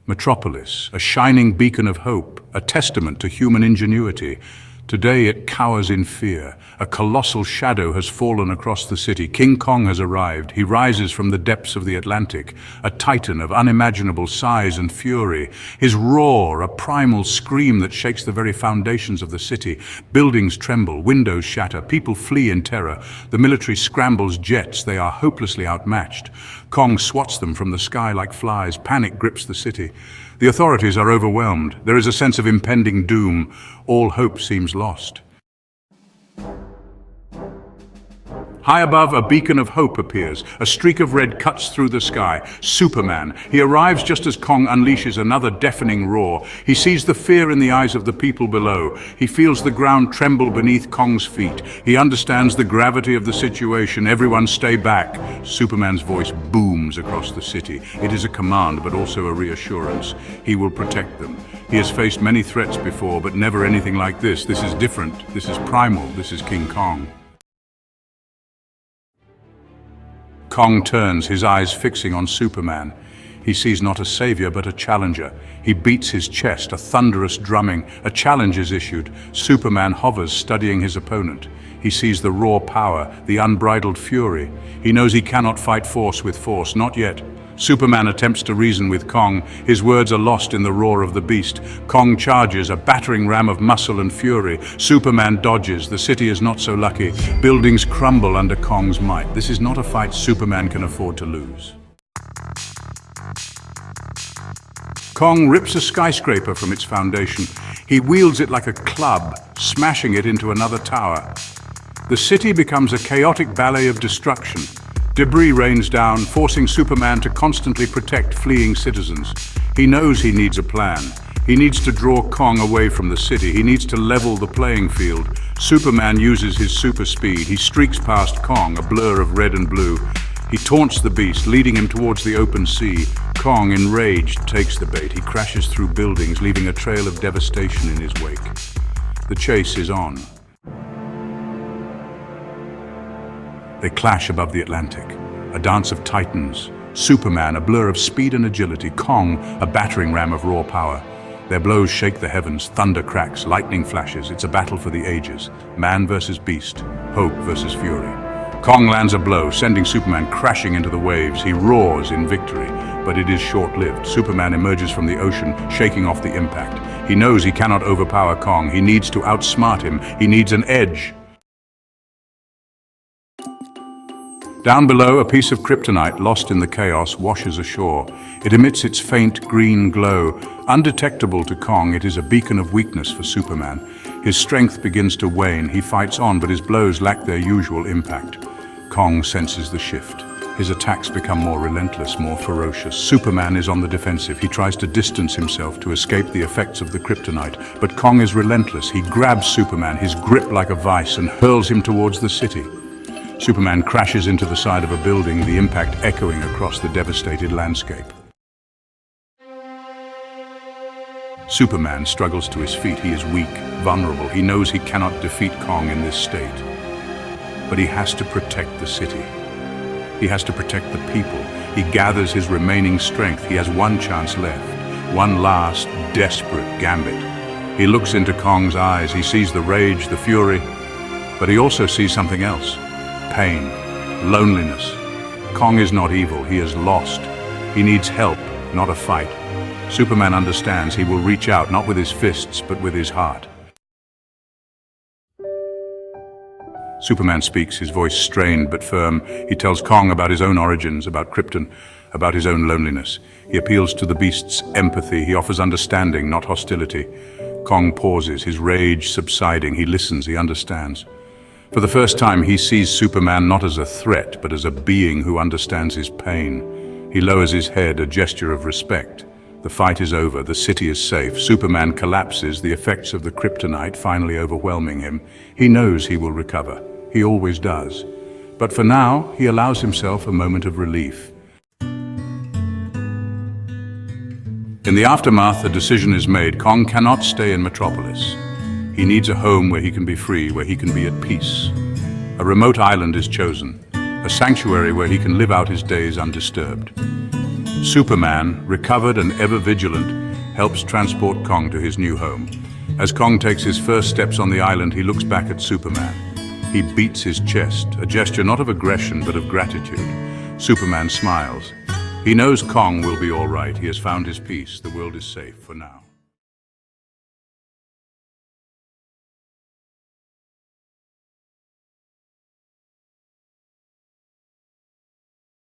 Metropolis, a shining beacon of hope, a testament to human ingenuity. Today it cowers in fear. A colossal shadow has fallen across the city. King Kong has arrived. He rises from the depths of the Atlantic, a titan of unimaginable size and fury. His roar, a primal scream that shakes the very foundations of the city. Buildings tremble, windows shatter, people flee in terror. The military scrambles jets. They are hopelessly outmatched. Kong swats them from the sky like flies. Panic grips the city. The authorities are overwhelmed. There is a sense of impending doom. All hope seems lost. High above, a beacon of hope appears. A streak of red cuts through the sky. Superman. He arrives just as Kong unleashes another deafening roar. He sees the fear in the eyes of the people below. He feels the ground tremble beneath Kong's feet. He understands the gravity of the situation. Everyone stay back. Superman's voice booms across the city. It is a command, but also a reassurance. He will protect them. He has faced many threats before, but never anything like this. This is different. This is primal. This is King Kong. Kong turns, his eyes fixing on Superman. He sees not a savior, but a challenger. He beats his chest, a thunderous drumming. A challenge is issued. Superman hovers, studying his opponent. He sees the raw power, the unbridled fury. He knows he cannot fight force with force, not yet. Superman attempts to reason with Kong. His words are lost in the roar of the beast. Kong charges, a battering ram of muscle and fury. Superman dodges. The city is not so lucky. Buildings crumble under Kong's might. This is not a fight Superman can afford to lose. Kong rips a skyscraper from its foundation. He wields it like a club, smashing it into another tower. The city becomes a chaotic ballet of destruction. Debris rains down, forcing Superman to constantly protect fleeing citizens. He knows he needs a plan. He needs to draw Kong away from the city. He needs to level the playing field. Superman uses his super speed. He streaks past Kong, a blur of red and blue. He taunts the beast, leading him towards the open sea. Kong, enraged, takes the bait. He crashes through buildings, leaving a trail of devastation in his wake. The chase is on. They clash above the Atlantic, a dance of titans. Superman, a blur of speed and agility. Kong, a battering ram of raw power. Their blows shake the heavens, thunder cracks, lightning flashes. It's a battle for the ages. Man versus beast, hope versus fury. Kong lands a blow, sending Superman crashing into the waves. He roars in victory, but it is short-lived. Superman emerges from the ocean, shaking off the impact. He knows he cannot overpower Kong. He needs to outsmart him. He needs an edge. Down below, a piece of kryptonite, lost in the chaos, washes ashore. It emits its faint green glow. Undetectable to Kong, it is a beacon of weakness for Superman. His strength begins to wane. He fights on, but his blows lack their usual impact. Kong senses the shift. His attacks become more relentless, more ferocious. Superman is on the defensive. He tries to distance himself to escape the effects of the kryptonite. But Kong is relentless. He grabs Superman, his grip like a vice, and hurls him towards the city. Superman crashes into the side of a building, the impact echoing across the devastated landscape. Superman struggles to his feet. He is weak, vulnerable. He knows he cannot defeat Kong in this state. But he has to protect the city. He has to protect the people. He gathers his remaining strength. He has one chance left, one last, desperate gambit. He looks into Kong's eyes. He sees the rage, the fury, but he also sees something else. Pain, loneliness. Kong is not evil, he is lost. He needs help, not a fight. Superman understands. He will reach out, not with his fists, but with his heart. Superman speaks, his voice strained but firm. He tells Kong about his own origins, about Krypton, about his own loneliness. He appeals to the beast's empathy. He offers understanding, not hostility. Kong pauses, his rage subsiding. He listens, he understands. For the first time, he sees Superman not as a threat, but as a being who understands his pain. He lowers his head, a gesture of respect. The fight is over, the city is safe. Superman collapses, the effects of the kryptonite finally overwhelming him. He knows he will recover. He always does. But for now, he allows himself a moment of relief. In the aftermath, a decision is made. Kong cannot stay in Metropolis. He needs a home where he can be free, where he can be at peace. A remote island is chosen, a sanctuary where he can live out his days undisturbed. Superman, recovered and ever vigilant, helps transport Kong to his new home. As Kong takes his first steps on the island, he looks back at Superman. He beats his chest, a gesture not of aggression but of gratitude. Superman smiles. He knows Kong will be all right. He has found his peace. The world is safe for now.